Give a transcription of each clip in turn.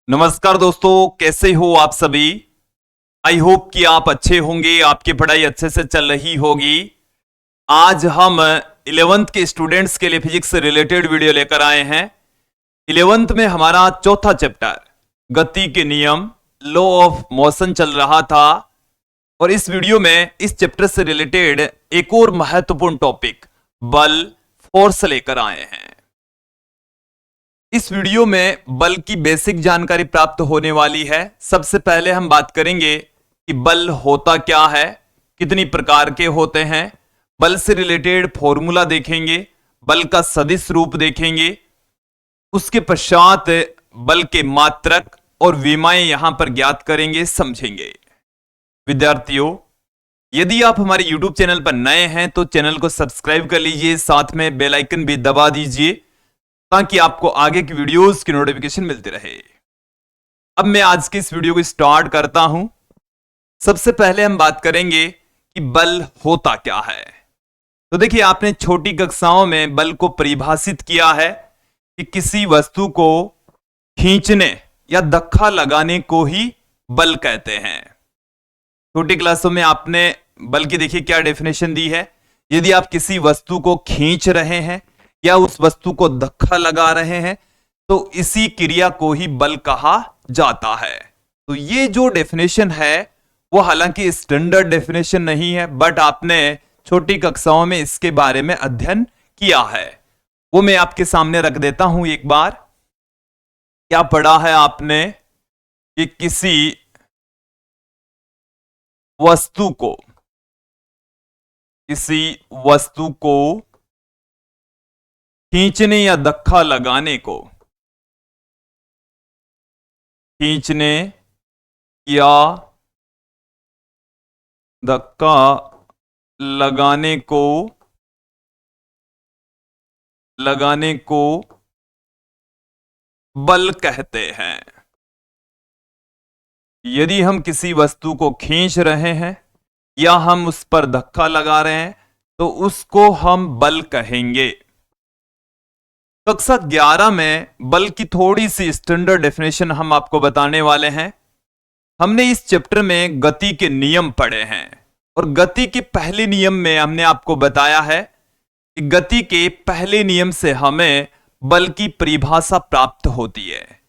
नमस्कार दोस्तों, कैसे हो आप सभी। आई होप कि आप अच्छे होंगे, आपकी पढ़ाई अच्छे से चल रही होगी। आज हम 11th के स्टूडेंट्स के लिए फिजिक्स से रिलेटेड वीडियो लेकर आए हैं। 11th में हमारा चौथा चैप्टर गति के नियम, लॉ ऑफ मोशन चल रहा था और इस वीडियो में इस चैप्टर से रिलेटेड एक और महत्वपूर्ण टॉपिक बल, फोर्स लेकर आए हैं। इस वीडियो में बल की बेसिक जानकारी प्राप्त होने वाली है। सबसे पहले हम बात करेंगे कि बल होता क्या है, कितनी प्रकार के होते हैं, बल से रिलेटेड फॉर्मूला देखेंगे, बल का सदिश रूप देखेंगे, उसके पश्चात बल के मात्रक और विमाएं यहां पर ज्ञात करेंगे, समझेंगे। विद्यार्थियों, यदि आप हमारे YouTube चैनल पर नए हैं तो चैनल को सब्सक्राइब कर लीजिए, साथ में बेल आइकन भी दबा दीजिए ताकि आपको आगे की वीडियोस की नोटिफिकेशन मिलती रहे। अब मैं आज की इस वीडियो को स्टार्ट करता हूं। सबसे पहले हम बात करेंगे कि बल होता क्या है। तो देखिए, आपने छोटी कक्षाओं में बल को परिभाषित किया है कि किसी वस्तु को खींचने या धक्का लगाने को ही बल कहते हैं। छोटी क्लासों में आपने बल की देखिए क्या डेफिनेशन दी है। यदि आप किसी वस्तु को खींच रहे हैं या उस वस्तु को धक्का लगा रहे हैं तो इसी क्रिया को ही बल कहा जाता है। तो ये जो डेफिनेशन है वो हालांकि स्टैंडर्ड डेफिनेशन नहीं है, बट आपने छोटी कक्षाओं में इसके बारे में अध्ययन किया है, वो मैं आपके सामने रख देता हूं। एक बार क्या पढ़ा है आपने कि किसी वस्तु को खींचने या धक्का लगाने को, खींचने या धक्का लगाने को बल कहते हैं। यदि हम किसी वस्तु को खींच रहे हैं या हम उस पर धक्का लगा रहे हैं तो उसको हम बल कहेंगे। कक्षा 11 में बल की थोड़ी सी स्टैंडर्ड डेफिनेशन हम आपको बताने वाले हैं। हमने इस चैप्टर में गति के नियम पढ़े हैं और गति के पहले नियम में हमने आपको बताया है कि गति के पहले नियम से हमें बल की परिभाषा प्राप्त होती है।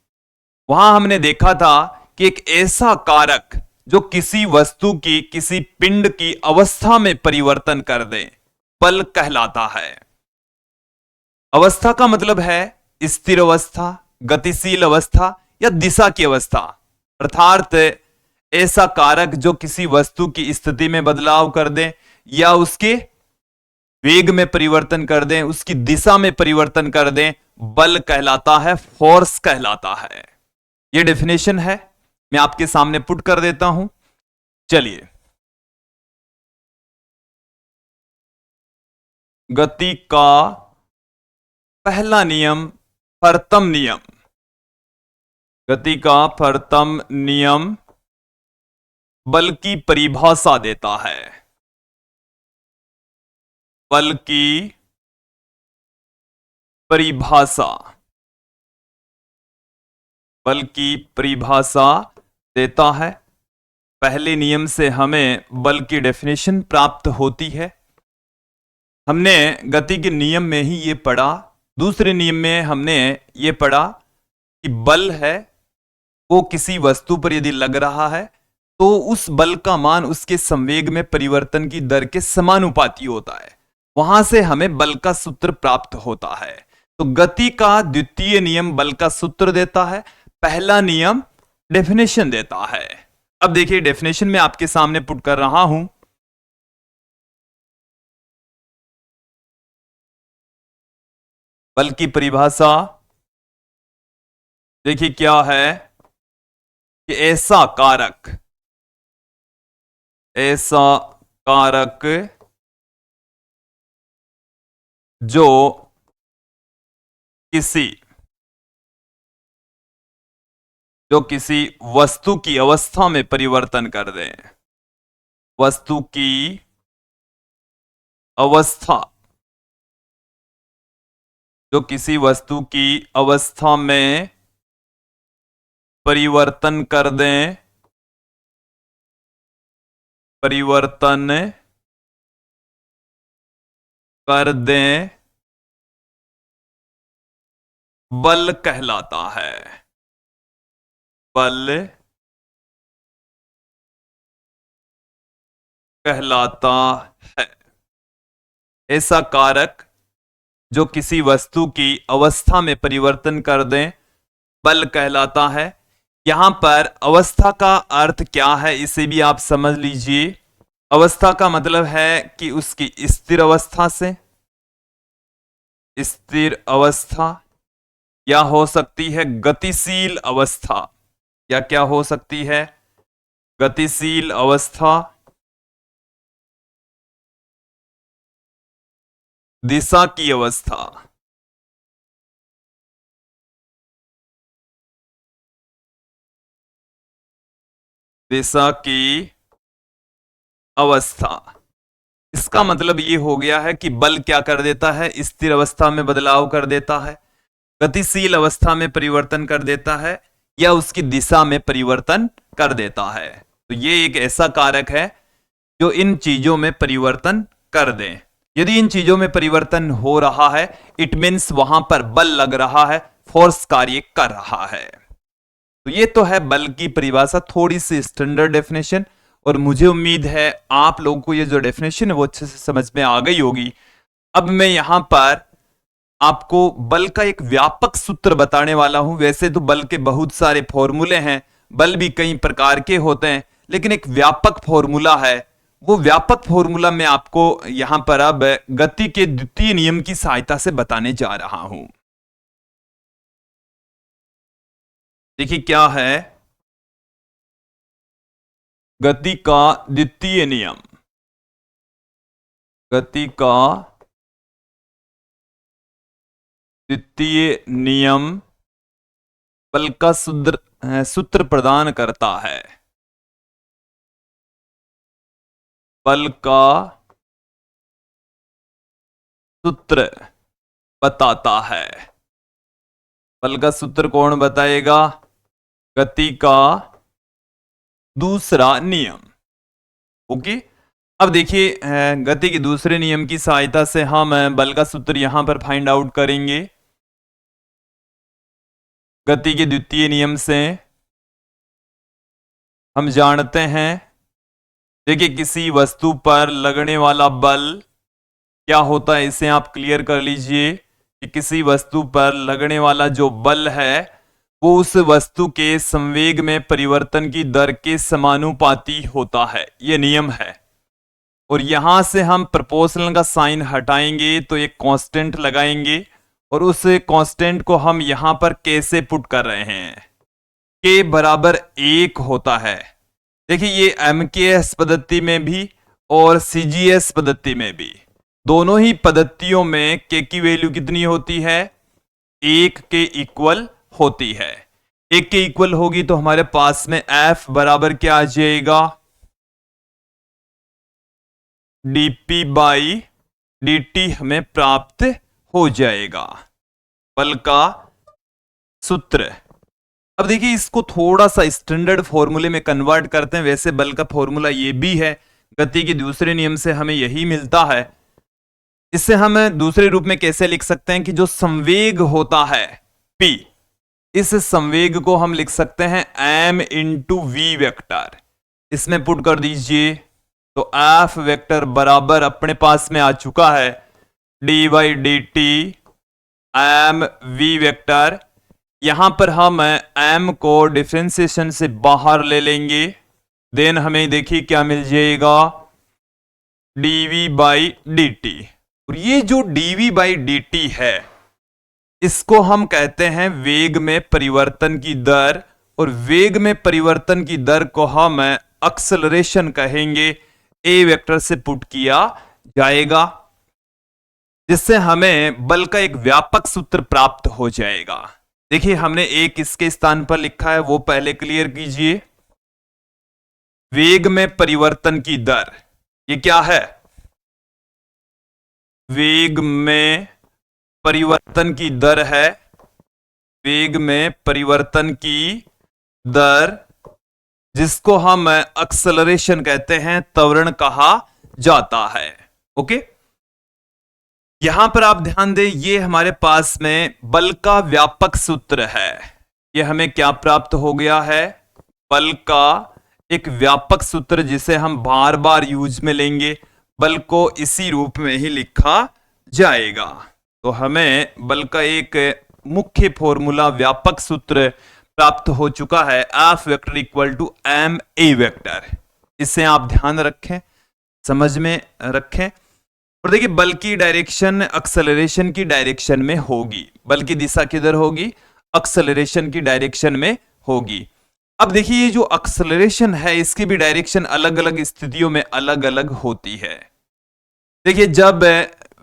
वहां हमने देखा था कि एक ऐसा कारक जो किसी वस्तु की, किसी पिंड की अवस्था में परिवर्तन कर दे, बल कहलाता है। अवस्था का मतलब है स्थिर अवस्था, गतिशील अवस्था या दिशा की अवस्था, अर्थात ऐसा कारक जो किसी वस्तु की स्थिति में बदलाव कर दे या उसके वेग में परिवर्तन कर दें, उसकी दिशा में परिवर्तन कर दें, बल कहलाता है, फोर्स कहलाता है। यह डेफिनेशन है, मैं आपके सामने पुट कर देता हूं। चलिए, गति का पहला नियम, प्रथम नियम। गति का प्रथम नियम बल की परिभाषा देता है। बल की परिभाषा, बल की परिभाषा देता है। पहले नियम से हमें बल की डेफिनेशन प्राप्त होती है। हमने गति के नियम में ही ये पढ़ा। दूसरे नियम में हमने ये पढ़ा कि बल है वो किसी वस्तु पर यदि लग रहा है तो उस बल का मान उसके संवेग में परिवर्तन की दर के समानुपाती होता है। वहां से हमें बल का सूत्र प्राप्त होता है। तो गति का द्वितीय नियम बल का सूत्र देता है, पहला नियम डेफिनेशन देता है। अब देखिए, डेफिनेशन में आपके सामने पुट कर रहा हूं। बल की परिभाषा देखिए क्या है कि ऐसा कारक जो किसी वस्तु की अवस्था में परिवर्तन कर दे, वस्तु की अवस्था, जो किसी वस्तु की अवस्था में परिवर्तन कर दें, परिवर्तन कर दें, बल कहलाता है। बल कहलाता है। ऐसा कारक जो किसी वस्तु की अवस्था में परिवर्तन कर दें, बल कहलाता है। यहां पर अवस्था का अर्थ क्या है इसे भी आप समझ लीजिए। अवस्था का मतलब है कि उसकी स्थिर अवस्था से, स्थिर अवस्था, या हो सकती है गतिशील अवस्था, या क्या हो सकती है, गतिशील अवस्था, दिशा की अवस्था, दिशा की अवस्था। इसका मतलब ये हो गया है कि बल क्या कर देता है, स्थिर अवस्था में बदलाव कर देता है, गतिशील अवस्था में परिवर्तन कर देता है, या उसकी दिशा में परिवर्तन कर देता है। तो ये एक ऐसा कारक है जो इन चीजों में परिवर्तन कर दे। यदि इन चीजों में परिवर्तन हो रहा है, इट मीन्स वहां पर बल लग रहा है, फोर्स कार्य कर रहा है। तो ये तो है बल की परिभाषा, थोड़ी सी स्टैंडर्ड डेफिनेशन, और मुझे उम्मीद है आप लोगों को ये जो डेफिनेशन है वो अच्छे से समझ में आ गई होगी। अब मैं यहां पर आपको बल का एक व्यापक सूत्र बताने वाला हूं। वैसे तो बल के बहुत सारे फॉर्मूले हैं, बल भी कई प्रकार के होते हैं, लेकिन एक व्यापक फॉर्मूला है। वो व्यापक फॉर्मूला मैं आपको यहां पर अब गति के द्वितीय नियम की सहायता से बताने जा रहा हूं। देखिए क्या है गति का द्वितीय नियम। गति का द्वितीय नियम बल का सूत्र प्रदान करता है। बल का सूत्र बताता है। बल का सूत्र कौन बताएगा? गति का दूसरा नियम। ओके, अब देखिए गति के दूसरे नियम की सहायता से हम बल का सूत्र यहां पर फाइंड आउट करेंगे। गति के द्वितीय नियम से हम जानते हैं, देखिए किसी वस्तु पर लगने वाला बल क्या होता है, इसे आप क्लियर कर लीजिए कि किसी वस्तु पर लगने वाला जो बल है वो उस वस्तु के संवेग में परिवर्तन की दर के समानुपाती होता है। यह नियम है। और यहां से हम प्रोपोर्शनल का साइन हटाएंगे तो एक कांस्टेंट लगाएंगे, और उस कांस्टेंट को हम यहां पर कैसे पुट कर रहे हैं, के बराबर 1 होता है। देखिए ये MKS पद्धति में भी और CGS पद्धति में भी, दोनों ही पद्धतियों में के की वैल्यू कितनी होती है? 1 के इक्वल होती है। 1 के इक्वल होगी तो हमारे पास में F बराबर क्या आ जाएगा? dP बाई dt हमें प्राप्त हो जाएगा, बल का सूत्र। अब देखिए इसको थोड़ा सा स्टैंडर्ड फॉर्मूले में कन्वर्ट करते हैं। वैसे बल का फॉर्मूला ये भी है, गति के दूसरे नियम से हमें यही मिलता है। इससे हम दूसरे रूप में कैसे लिख सकते हैं कि जो संवेग होता है P, इस संवेग को हम लिख सकते हैं m इंटू वी वेक्टर। इसमें पुट कर दीजिए तो F वेक्टर बराबर अपने पास में आ चुका है D by D T M V vector. यहां पर हम m को डिफरेंशिएशन से बाहर ले लेंगे, देन हमें देखिए क्या मिल जाएगा? dv by D T. और ये जो dv बाई डी टी है इसको हम कहते हैं वेग में परिवर्तन की दर, और वेग में परिवर्तन की दर को हम एक्सेलरेशन कहेंगे। a वेक्टर से पुट किया जाएगा, जिससे हमें बल का एक व्यापक सूत्र प्राप्त हो जाएगा। देखिए हमने एक किसके स्थान पर लिखा है वो पहले क्लियर कीजिए। वेग में परिवर्तन की दर, ये क्या है? वेग में परिवर्तन की दर है। वेग में परिवर्तन की दर, जिसको हम एक्सेलरेशन कहते हैं, त्वरण कहा जाता है। ओके, यहां पर आप ध्यान दें, ये हमारे पास में बल का व्यापक सूत्र है। ये हमें क्या प्राप्त हो गया है? बल का एक व्यापक सूत्र, जिसे हम बार बार यूज में लेंगे। बल को इसी रूप में ही लिखा जाएगा। तो हमें बल का एक मुख्य फॉर्मूला, व्यापक सूत्र प्राप्त हो चुका है, F vector equal to M A vector. इसे आप ध्यान रखें, समझ में रखें। और देखिए, बल की डायरेक्शन एक्सेलरेशन की डायरेक्शन में होगी। बल की दिशा किधर होगी? एक्सेलरेशन की डायरेक्शन में होगी। अब देखिए, ये जो एक्सेलरेशन है, इसकी भी डायरेक्शन अलग अलग स्थितियों में अलग अलग होती है। देखिए, जब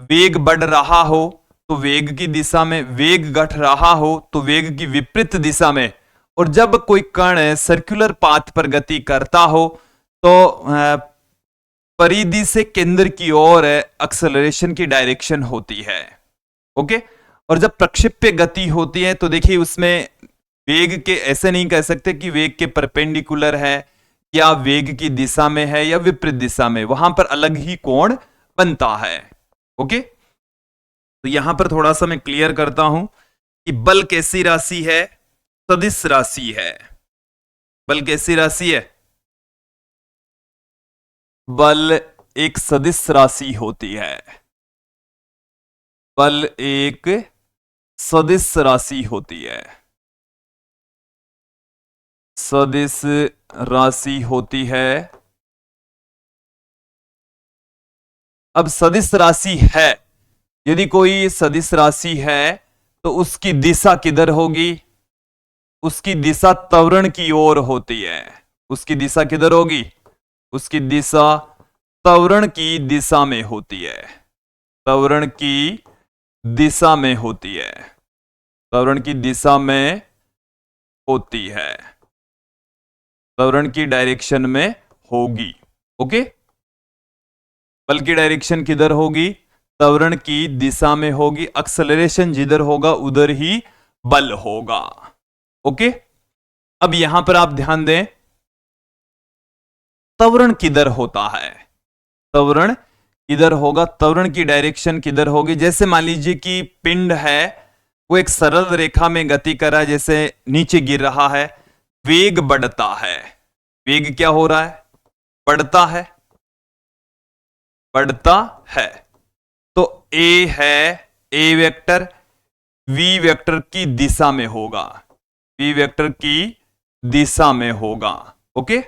वेग बढ़ रहा हो तो वेग की दिशा में, वेग घट रहा हो तो वेग की विपरीत दिशा में, और जब कोई कण सर्कुलर पाथ पर गति करता हो तो परिधि से केंद्र की ओर एक्सेलरेशन की डायरेक्शन होती है। ओके, और जब प्रक्षेप्य गति होती है तो देखिए, उसमें वेग के, ऐसे नहीं कह सकते कि वेग के परपेंडिकुलर है या वेग की दिशा में है या विपरीत दिशा में, वहां पर अलग ही कोण बनता है। ओके, तो यहां पर थोड़ा सा मैं क्लियर करता हूं कि बल कैसी राशि है? सदिश राशि है। बल कैसी राशि है? बल एक सदिश राशि होती है। बल एक सदिश राशि होती है। सदिश राशि होती है। अब सदिश राशि है, यदि कोई सदिश राशि है तो उसकी दिशा किधर होगी? उसकी दिशा त्वरण की ओर होती है। उसकी दिशा किधर होगी? उसकी दिशा त्वरण की दिशा में होती है। त्वरण की दिशा में होती है। त्वरण की दिशा में होती है। त्वरण की डायरेक्शन में होगी। ओके, बल की डायरेक्शन किधर होगी? त्वरण की दिशा में होगी। एक्सेलरेशन जिधर होगा उधर ही बल होगा। ओके, अब यहां पर आप ध्यान दें, त्वरण किधर होता है? त्वरण किधर होगा? त्वरण की डायरेक्शन किधर होगी? जैसे मान लीजिए कि पिंड है, वो एक सरल रेखा में गति कर रहा है, जैसे नीचे गिर रहा है, वेग बढ़ता है। वेग क्या हो रहा है? बढ़ता है। बढ़ता है। तो ए है, ए वेक्टर वी वेक्टर की दिशा में होगा। वी वेक्टर की दिशा में होगा। ओके,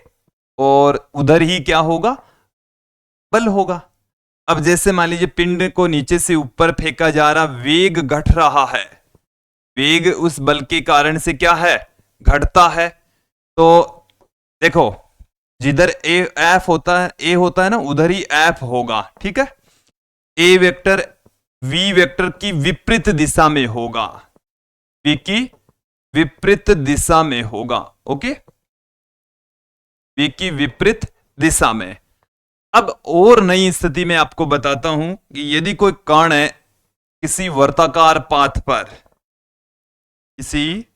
और उधर ही क्या होगा? बल होगा। अब जैसे मान लीजिए पिंड को नीचे से ऊपर फेंका जा रहा, वेग घट रहा है। वेग उस बल के कारण से क्या है? घटता है। तो देखो, जिधर ए एफ होता है, ए होता है ना, उधर ही एफ होगा। ठीक है, ए वेक्टर वी वेक्टर की विपरीत दिशा में होगा। वी की विपरीत दिशा में होगा। ओके, वी की विपरीत दिशा में। अब और नई स्थिति में आपको बताता हूं कि यदि कोई कण है किसी वर्ताकार पाथ पर, किसी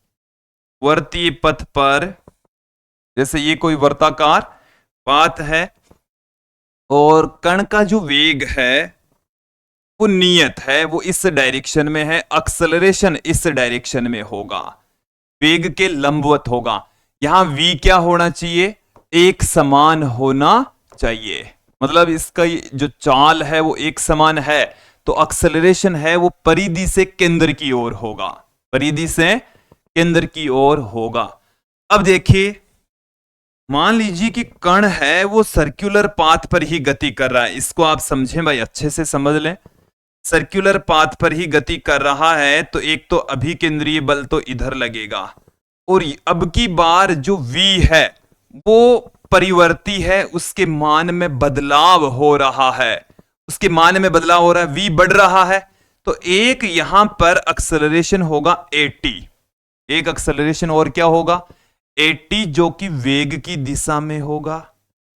वर्तीय पथ पर, जैसे ये कोई वर्ताकार पाथ है, और कण का जो वेग है वो नियत है, वो इस डायरेक्शन में है, एक्सेलरेशन इस डायरेक्शन में होगा, वेग के लंबवत होगा। यहां v क्या होना चाहिए? एक समान होना चाहिए। मतलब इसका जो चाल है वो एक समान है, तो एक्सेलरेशन है वो परिधि से केंद्र की ओर होगा। परिधि से केंद्र की ओर होगा। अब देखिए, मान लीजिए कि कण है वो सर्कुलर पाथ पर ही गति कर रहा है। इसको आप समझें भाई, अच्छे से समझ लें। सर्कुलर पाथ पर ही गति कर रहा है, तो एक तो अभिकेंद्रीय बल तो इधर लगेगा, और अब की बार जो v है वो परिवर्ती है, उसके मान में बदलाव हो रहा है। उसके मान में बदलाव हो रहा है, v बढ़ रहा है, तो एक यहां पर एक्सेलरेशन होगा 80। एक एक्सेलरेशन और क्या होगा? 80, जो कि वेग की दिशा में होगा।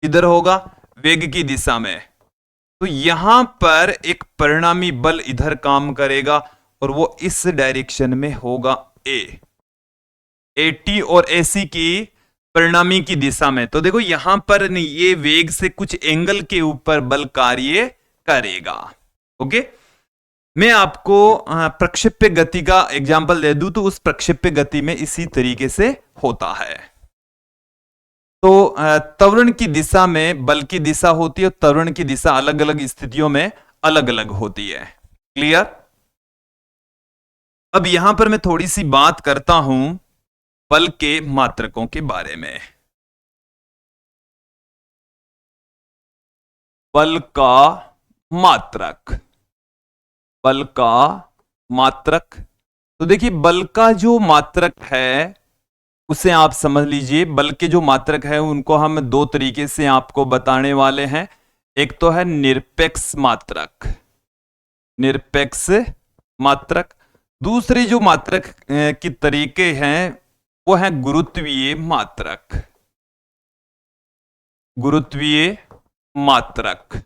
किधर होगा? वेग की दिशा में। तो यहां पर एक परिणामी बल इधर काम करेगा, और वो इस डायरेक्शन में होगा, ए। AT और AC की परिणामी की दिशा में। तो देखो यहां पर नहीं, ये वेग से कुछ एंगल के ऊपर बल कार्य करेगा। ओके, मैं आपको प्रक्षेप्य गति का एग्जांपल दे दूं तो उस प्रक्षेप्य गति में इसी तरीके से होता है। तो त्वरण की दिशा में बल की दिशा होती है और त्वरण की दिशा अलग अलग स्थितियों में अलग अलग होती है। क्लियर? अब यहां पर मैं थोड़ी सी बात करता हूं बल के मात्रकों के बारे में। बल का मात्रक, बल का मात्रक। तो देखिए बल का जो मात्रक है उसे आप समझ लीजिए। बल के जो मात्रक है उनको हम दो तरीके से आपको बताने वाले हैं। एक तो है निरपेक्ष मात्रक, निरपेक्ष मात्रक। दूसरे जो मात्रक की तरीके हैं वो है गुरुत्वीय मात्रक, गुरुत्वीय मात्रक।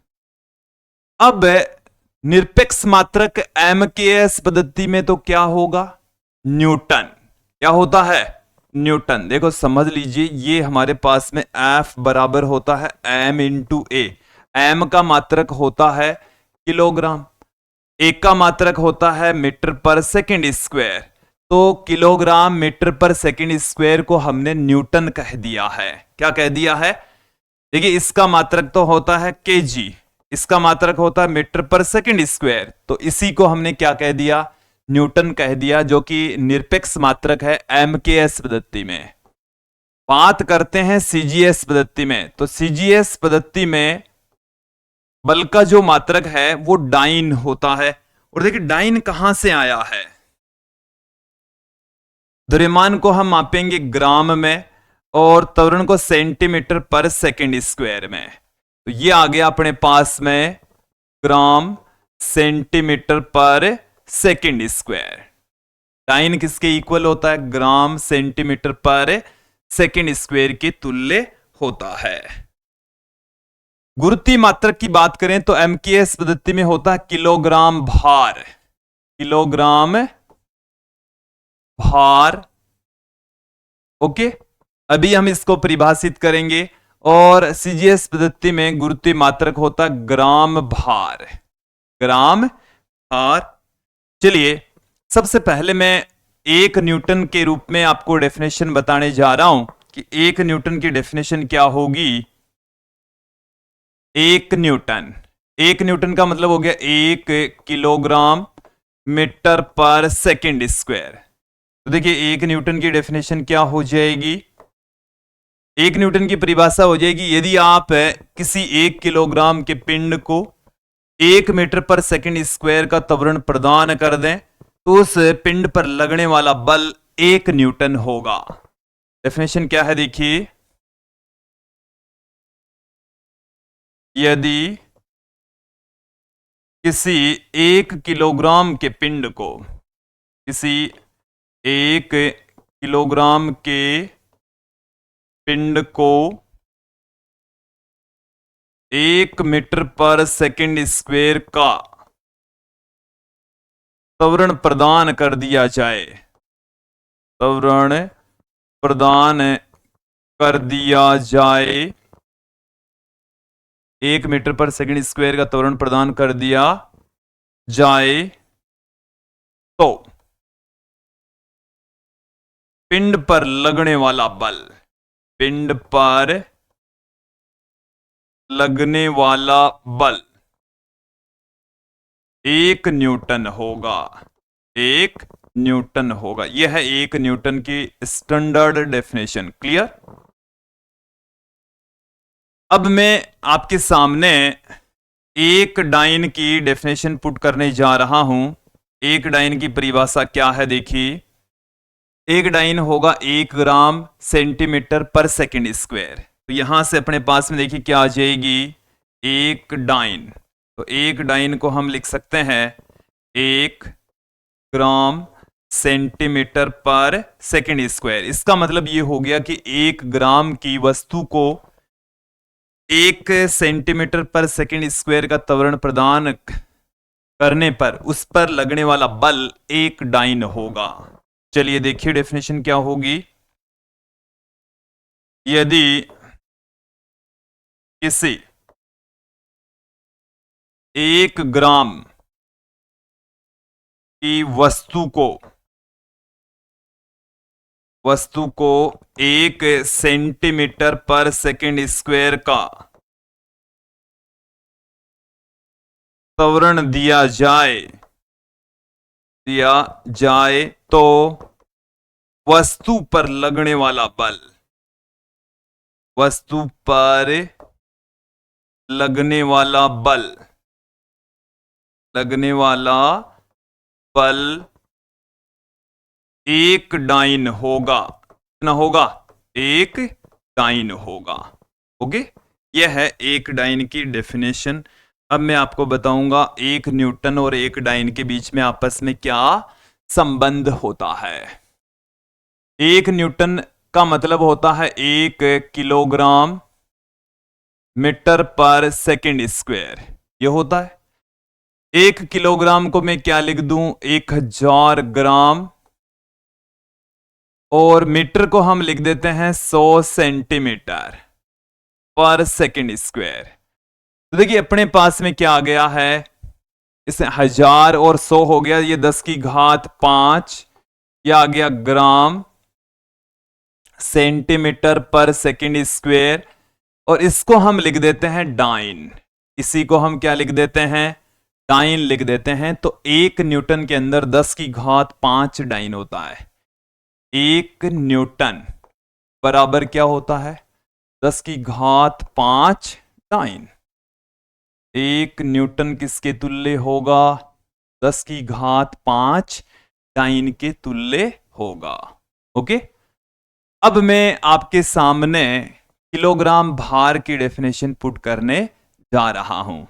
अब निरपेक्ष मात्रक MKS पद्धति में तो क्या होगा? न्यूटन। क्या होता है? न्यूटन। देखो समझ लीजिए, ये हमारे पास में F बराबर होता है M इंटू A। M का मात्रक होता है किलोग्राम, A का मात्रक होता है मीटर पर सेकंड स्क्वायर। तो किलोग्राम मीटर पर सेकंड स्क्वायर को हमने न्यूटन कह दिया है। क्या कह दिया है? देखिए इसका मात्रक तो होता है kg, इसका मात्रक होता है मीटर पर सेकंड स्क्वायर। तो इसी को हमने क्या कह दिया? न्यूटन कह दिया, जो कि निरपेक्ष मात्रक है MKS पद्धति में। बात करते हैं CGS पद्धति में। तो CGS पद्धति में बल का जो मात्रक है वो डाइन होता है। और देखिए डाइन कहां से आया है? द्रव्यमान को हम मापेंगे ग्राम में और त्वरण को सेंटीमीटर पर सेकंड स्क्वायर में। तो ये आ गया अपने पास में ग्राम सेंटीमीटर पर सेकंड स्क्वायर। डाइन किसके इक्वल होता है? ग्राम सेंटीमीटर पर सेकंड स्क्वायर के तुल्य होता है। गुरुत्वीय मात्रक की बात करें तो MKS पद्धति में होता है किलोग्राम भार, किलोग्राम भार। ओके, अभी हम इसको परिभाषित करेंगे। और CGS पद्धति में गुरुत्वीय मात्रक होता है ग्राम भार, ग्राम भार। चलिए सबसे पहले मैं 1 न्यूटन के रूप में आपको डेफिनेशन बताने जा रहा हूं कि 1 न्यूटन की डेफिनेशन क्या होगी। 1 न्यूटन, 1 न्यूटन का मतलब हो गया 1 किलोग्राम मीटर पर सेकंड स्क्वायर। तो देखिए 1 न्यूटन की डेफिनेशन क्या हो जाएगी? 1 न्यूटन की परिभाषा हो जाएगी, यदि आप किसी 1 किलोग्राम के पिंड को 1 मीटर पर सेकंड स्क्वायर का त्वरण प्रदान कर दें तो उस पिंड पर लगने वाला बल 1 न्यूटन होगा। डेफिनेशन क्या है देखिए, यदि किसी 1 किलोग्राम के पिंड को, किसी 1 किलोग्राम के पिंड को 1 मीटर पर सेकंड स्क्वायर का त्वरण प्रदान कर दिया जाए, त्वरण प्रदान कर दिया जाए, 1 मीटर पर सेकंड स्क्वायर का त्वरण प्रदान कर दिया जाए तो पिंड पर लगने वाला बल, पिंड पर लगने वाला बल 1 न्यूटन होगा, 1 न्यूटन होगा। यह है 1 न्यूटन की स्टैंडर्ड डेफिनेशन। क्लियर? अब मैं आपके सामने एक डाइन की डेफिनेशन पुट करने जा रहा हूं। एक डाइन की परिभाषा क्या है देखिए, एक डाइन होगा 1 ग्राम सेंटीमीटर पर सेकंड स्क्वायर। तो यहां से अपने पास में देखिए क्या आ जाएगी, 1 डाइन। तो 1 डाइन को हम लिख सकते हैं 1 ग्राम सेंटीमीटर पर सेकंड स्क्वायर। इसका मतलब ये हो गया कि 1 ग्राम की वस्तु को 1 सेंटीमीटर पर सेकंड स्क्वायर का त्वरण प्रदान करने पर उस पर लगने वाला बल 1 डाइन होगा। चलिए देखिए डेफिनेशन क्या होगी, यदि किसी 1 ग्राम की वस्तु को 1 सेंटीमीटर/सेकंड स्क्वायर का त्वरण दिया जाए तो वस्तु पर लगने वाला बल लगने वाला बल 1 डाइन होगा। कितना होगा? 1 डाइन होगा। ओके, यह है 1 डाइन की डेफिनेशन। अब मैं आपको बताऊंगा 1 न्यूटन और 1 डाइन के बीच में आपस में क्या संबंध होता है। 1 न्यूटन का मतलब होता है 1 किलोग्राम मीटर/सेकंड स्क्वायर, यह होता है। 1 किलोग्राम को मैं क्या लिख दूं? 1000 ग्राम, और मीटर को हम लिख देते हैं 100 सेंटीमीटर/सेकंड स्क्वायर। तो देखिए अपने पास में क्या आ गया है, इसमें 1000 और 100 हो गया, ये 10⁵ यह आ गया ग्राम सेंटीमीटर/सेकंड स्क्वायर, और इसको हम लिख देते हैं डाइन। इसी को हम क्या लिख देते हैं? डाइन लिख देते हैं। तो 1 न्यूटन के अंदर 10⁵ डाइन होता है। 1 न्यूटन बराबर क्या होता है? 10⁵ डाइन। 1 न्यूटन किसके तुल्य होगा? 10⁵ डाइन के तुल्य होगा। ओके, अब मैं आपके सामने किलोग्राम भार की डेफिनेशन पुट करने जा रहा हूं।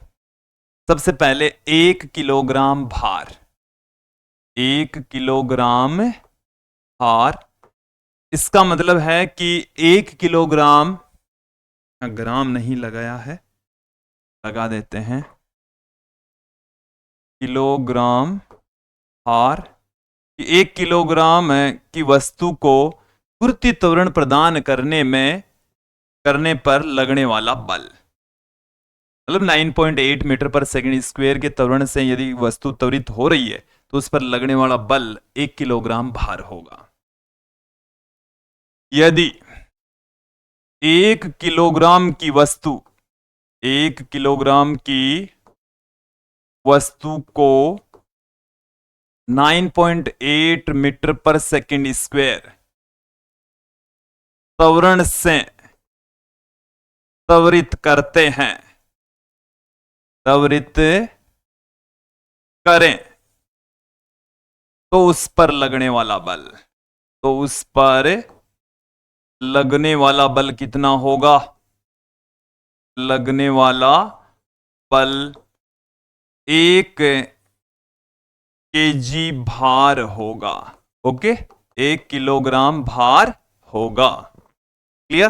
सबसे पहले 1 किलोग्राम भार, 1 किलोग्राम भार, इसका मतलब है कि 1 किलोग्राम, ग्राम नहीं लगाया है, लगा देते हैं, किलोग्राम भार, 1 किलोग्राम की वस्तु को गुरुत्वीय त्वरण प्रदान करने पर लगने वाला बल, मतलब 9.8 मीटर/सेकंड स्क्वायर के त्वरण से यदि वस्तु त्वरित हो रही है तो उस पर लगने वाला बल 1 किलोग्राम भार होगा। यदि 1 किलोग्राम की वस्तु को 9.8 मीटर/सेकंड स्क्वायर त्वरण से त्वरित करें तो उस पर लगने वाला बल कितना होगा? लगने वाला बल 1 kg भार होगा। ओके, 1 किलोग्राम भार होगा। क्लियर?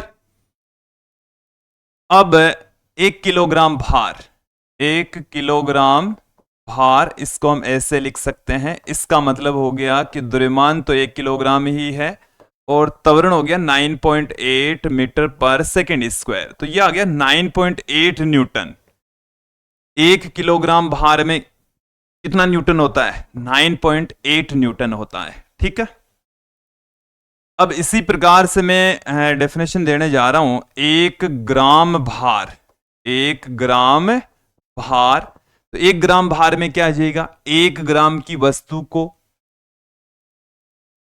अब 1 किलोग्राम भार, इसको हम ऐसे लिख सकते हैं। इसका मतलब हो गया कि द्रव्यमान तो 1 किलोग्राम ही है और त्वरण हो गया 9.8 मीटर/सेकंड स्क्वायर। तो यह आ गया 9.8 न्यूटन। 1 किलोग्राम भार में कितना न्यूटन होता है? 9.8 न्यूटन होता है। ठीक है, अब इसी प्रकार से मैं डेफिनेशन देने जा रहा हूं। 1 ग्राम भार, 1 ग्राम भार में क्या आ जाएगा? 1 ग्राम की वस्तु को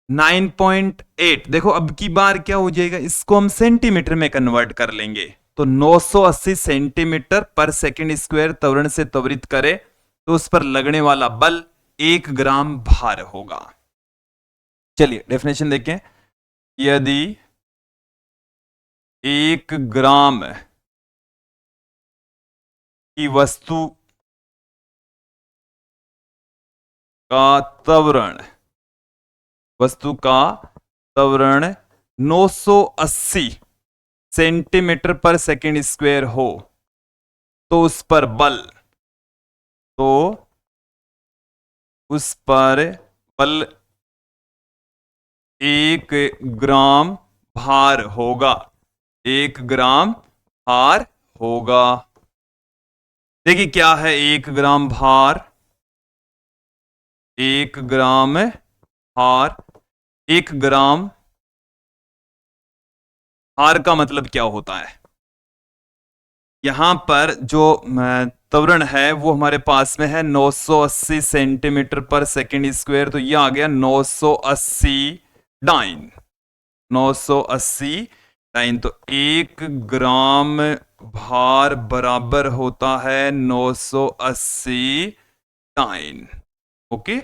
9.8, देखो अब की बार क्या हो जाएगा, इसको हम सेंटीमीटर में कन्वर्ट कर लेंगे। तो 980 सेंटीमीटर/सेकंड स्क्वायर त्वरण से त्वरित करे तो उस पर लगने वाला बल 1 ग्राम भार होगा। चलिए डेफिनेशन देखें। यदि 1 ग्राम की वस्तु का त्वरण 980 सेंटीमीटर/सेकंड स्क्वायर हो तो उस पर बल 1 ग्राम भार होगा। 1 ग्राम भार होगा। देखिए क्या है 1 ग्राम भार, 1 ग्राम भार, 1 ग्राम भार का मतलब क्या होता है? यहां पर जो त्वरण है वो हमारे पास में है 980 सेंटीमीटर पर सेकंड स्क्वायर, तो ये आ गया 980 डाइन, 980 डाइन। तो 1 ग्राम भार बराबर होता है 980 डाइन। ओके,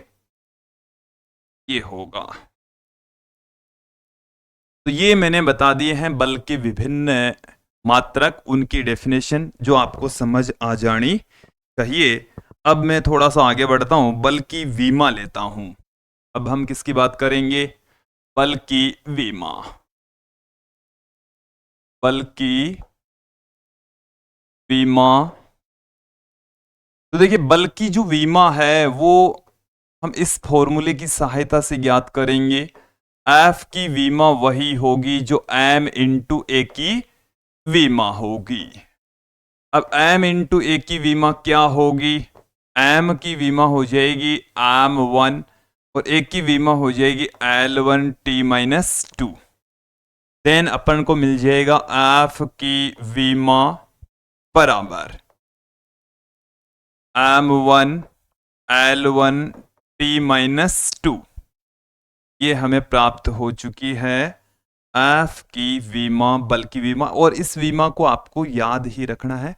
ये होगा। तो ये मैंने बता दिए हैं बल के विभिन्न मात्रक, उनकी डेफिनेशन जो आपको समझ आ जानी चाहिए। अब मैं थोड़ा सा आगे बढ़ता हूं, बल की विमा लेता हूं। अब हम किसकी बात करेंगे? बल की विमा। बल की विमा। तो देखिए बल की जो विमा है वो हम इस फॉर्मूले की सहायता से ज्ञात करेंगे। एफ की विमा वही होगी जो एम इंटू ए की विमा होगी। अब m इंटू ए की विमा क्या होगी? m की विमा हो जाएगी m1 और ए की विमा हो जाएगी L1t-2। देन अपन को मिल जाएगा f की विमा बराबर m1 L1t-2। ये हमें प्राप्त हो चुकी है एफ की विमा, बल की विमा। और इस विमा को आपको याद ही रखना है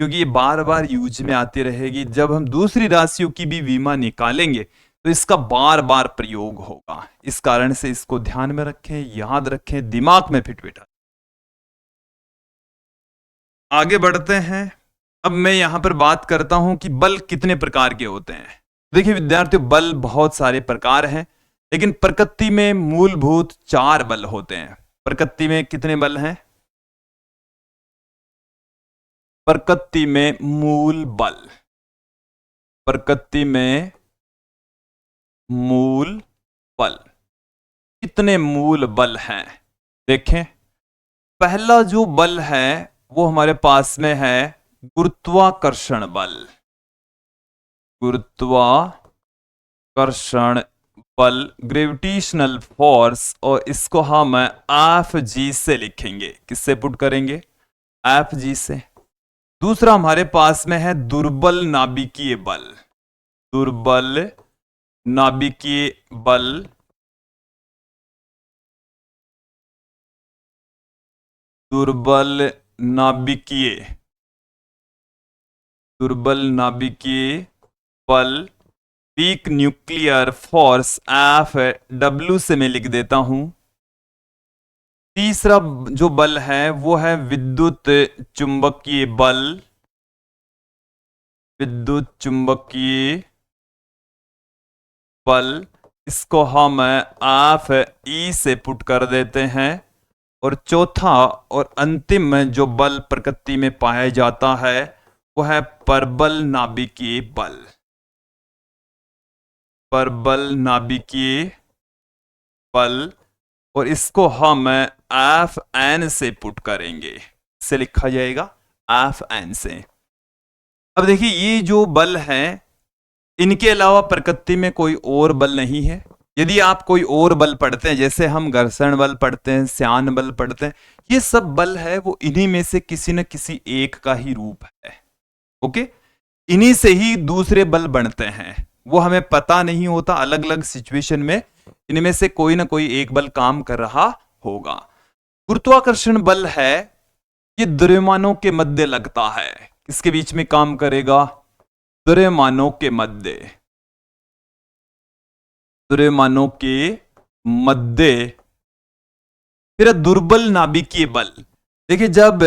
क्योंकि ये बार बार यूज में आती रहेगी। जब हम दूसरी राशियों की भी विमा निकालेंगे तो इसका बार बार प्रयोग होगा। इस कारण से इसको ध्यान में रखें, याद रखें, दिमाग में फिट बैठा। आगे बढ़ते हैं। अब मैं यहां पर बात करता हूं कि बल कितने प्रकार के होते हैं। देखिए विद्यार्थियों, बल बहुत सारे प्रकार हैं, लेकिन प्रकृति में मूलभूत 4 बल होते हैं। प्रकृति में कितने बल हैं? प्रकृति में मूल बल, प्रकृति में मूल बल। कितने मूल बल हैं? देखें, पहला जो बल है वो हमारे पास में है गुरुत्वाकर्षण बल। गुरुत्वाकर्षण बल, ग्रेविटेशनल फोर्स, और इसको हम एफ जी से लिखेंगे। किससे पुट करेंगे? एफ जी से। दूसरा हमारे पास में है दुर्बल नाभिकीय बल। दुर्बल नाभिकीय बल, दुर्बल नाभिकीय, दुर्बल नाभिकीय बल, weak nuclear force F W से मैं लिख देता हूं। तीसरा जो बल है वो है विद्युत चुंबकीय बल, विद्युत चुंबकीय बल, इसको हम एफ ई से पुट कर देते हैं। और चौथा और अंतिम जो बल प्रकृति में पाया जाता है वो है परबल नाभिकीय बल। परबल नाभिकीय बल, और इसको हम एफ एन से पुट करेंगे। इससे लिखा जाएगा एफ एन से। अब देखिए ये जो बल है, इनके अलावा प्रकृति में कोई और बल नहीं है। यदि आप कोई और बल पढ़ते हैं, जैसे हम घर्षण बल पढ़ते हैं, श्यान बल पढ़ते हैं, ये सब बल है वो इन्हीं में से किसी न किसी एक का ही रूप है। ओके, इन्हीं से ही दूसरे बल बनते हैं। वो हमें पता नहीं होता, अलग अलग सिचुएशन में इनमें से कोई ना कोई एक बल काम कर रहा होगा। गुरुत्वाकर्षण बल है, ये द्रव्यमानों के मध्य लगता है। किसके बीच में काम करेगा? द्रव्यमानों के मध्य, द्रव्यमानों के मध्य। फिर दुर्बल नाभिकीय बल, देखिए जब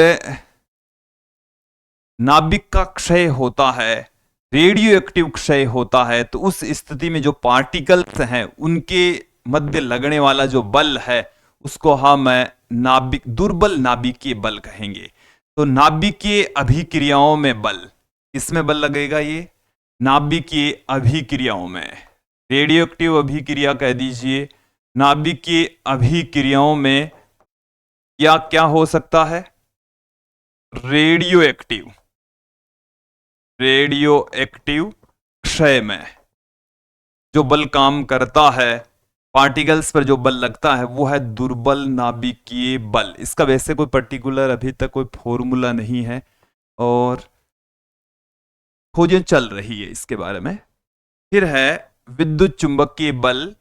नाभिक का क्षय होता है, रेडियो एक्टिव क्षय होता है, तो उस स्थिति में जो पार्टिकल्स हैं उनके मध्य लगने वाला जो बल है उसको हम नाभिक, दुर्बल नाभिकीय बल कहेंगे। तो नाभिकीय अभिक्रियाओं में बल, किसमें बल लगेगा? ये नाभिकीय अभिक्रियाओं में, रेडियो एक्टिव अभिक्रिया कह दीजिए, नाभिकीय अभिक्रियाओं में या क्या हो सकता है, रेडियो एक्टिव, रेडियो एक्टिव क्षय में जो बल काम करता है, पार्टिकल्स पर जो बल लगता है वो है दुर्बल नाभिकीय बल। इसका वैसे कोई पर्टिकुलर अभी तक कोई फॉर्मूला नहीं है और खोजें चल रही है इसके बारे में। फिर है विद्युत चुंबकीय बल,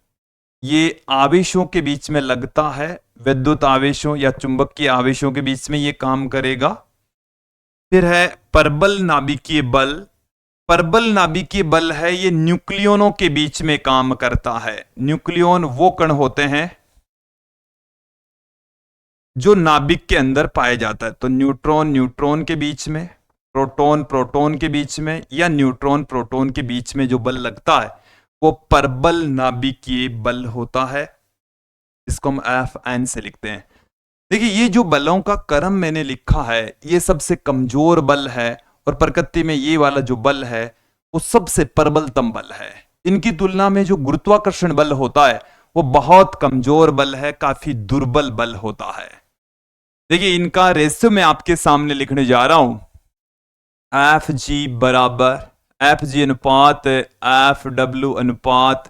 ये आवेशों के बीच में लगता है, विद्युत आवेशों या चुंबकीय आवेशों के बीच में ये काम करेगा। फिर है परबल नाभिकीय बल, परबल नाभिकीय बल है ये न्यूक्लियनों के बीच में काम करता है। न्यूक्लियन वो कण होते हैं जो नाभिक के अंदर पाए जाता है, तो न्यूट्रॉन न्यूट्रॉन के बीच में, प्रोटॉन प्रोटॉन के बीच में, या न्यूट्रॉन प्रोटॉन के बीच में जो बल लगता है वो परबल नाभिकीय बल होता है। इसको हम Fn से लिखते हैं। देखिए ये जो बलों का क्रम मैंने लिखा है ये सबसे कमजोर बल है और प्रकृति में ये वाला जो बल है वो सबसे प्रबलतम बल है। इनकी तुलना में जो गुरुत्वाकर्षण बल होता है वो बहुत कमजोर बल है, काफी दुर्बल बल होता है। देखिए इनका रेशियो मैं आपके सामने लिखने जा रहा हूं, Fg बराबर Fg अनुपात Fw अनुपात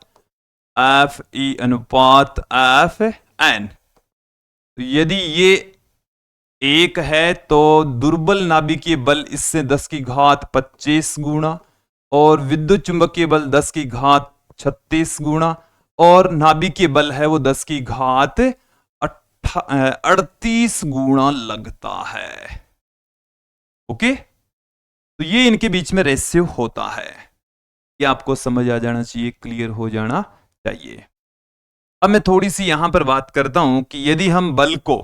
Fe अनुपात Fn। तो यदि ये 1 है तो दुर्बल नाभिकीय बल इससे 10 की घात 25 गुना, और विद्युत चुंबकीय बल 10 की घात 36 गुना, और नाभिकीय बल है वो 10 की घात 38 गुना लगता है। ओके, तो ये इनके बीच में रेशियो होता है। ये आपको समझ आ जाना चाहिए, क्लियर हो जाना चाहिए। अब मैं थोड़ी सी यहां पर बात करता हूं कि यदि हम बल को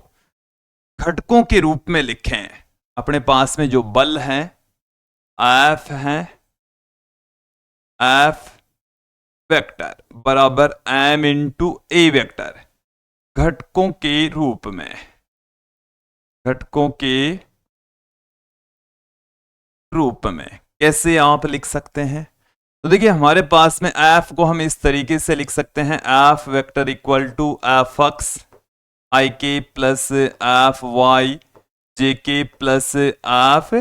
घटकों के रूप में लिखें, अपने पास में जो बल हैं F है, F वेक्टर बराबर m इंटू ए वेक्टर, घटकों के रूप में, घटकों के रूप में कैसे आप लिख सकते हैं? तो देखिए हमारे पास में F को हम इस तरीके से लिख सकते हैं, F vector equal to F X I के प्लस एफ वाई जे के प्लस एफ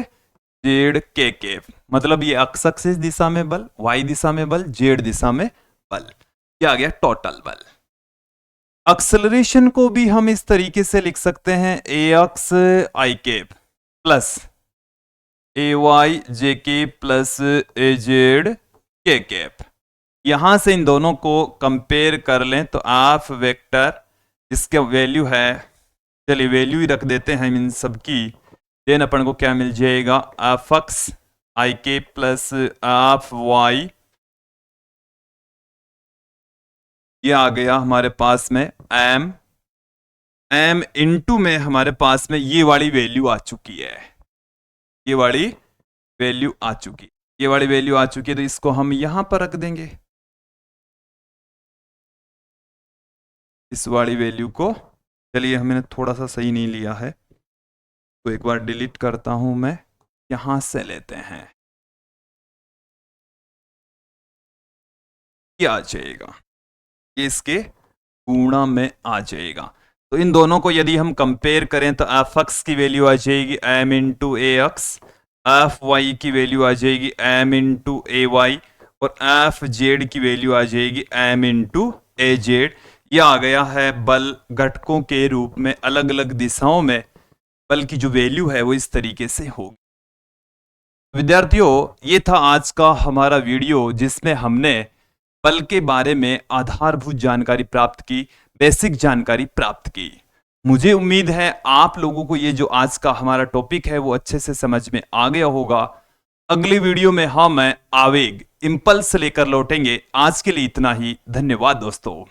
जेड के। मतलब ये एक्स एक्सिस दिशा में बल, वाई दिशा में बल, जेड दिशा में बल, ये आ गया टोटल बल। एक्सेलरेशन को भी हम इस तरीके से लिख सकते हैं, ए एक्स आई के प्लस ए वाई जे के प्लस ए जेड के कैप। यहां से इन दोनों को कंपेयर कर लें तो एफ वेक्टर इसका वैल्यू है, चलिए वैल्यू ही रख देते हैं इन सब की, देन अपन को क्या मिल जाएगा, एफ एक्स आई के प्लस एफ वाई, ये आ गया हमारे पास में एम, एम इंटू में हमारे पास में ये वाली वैल्यू आ चुकी है, ये वाली वैल्यू आ चुकी है, ये वाली वैल्यू आ चुकी है, तो इसको हम यहां पर रख देंगे, इस वाली वैल्यू को। चलिए हमने थोड़ा सा सही नहीं लिया है तो एक बार डिलीट करता हूं मैं, यहां से लेते हैं, ये आ जाएगा, ये इसके गुणा में आ जाएगा। तो इन दोनों को यदि हम कंपेयर करें तो एफ एक्स की वैल्यू आ जाएगी एम इंटू ए एक्स, एफ वाई की वैल्यू आ जाएगी एम इंटू ए वाई, और एफ जेड की वैल्यू आ जाएगी एम इंटू ए जेड। यह आ गया है बल घटकों के रूप में अलग अलग दिशाओं में बल की जो वैल्यू है वो इस तरीके से होगी। विद्यार्थियों, ये था आज का हमारा वीडियो जिसमें हमने बल के बारे में आधारभूत जानकारी प्राप्त की, बेसिक जानकारी प्राप्त की। मुझे उम्मीद है आप लोगों को ये जो आज का हमारा टॉपिक है वो अच्छे से समझ में आ गया होगा। अगली वीडियो में हम आवेग, इंपल्स लेकर लौटेंगे। आज के लिए इतना ही, धन्यवाद दोस्तों।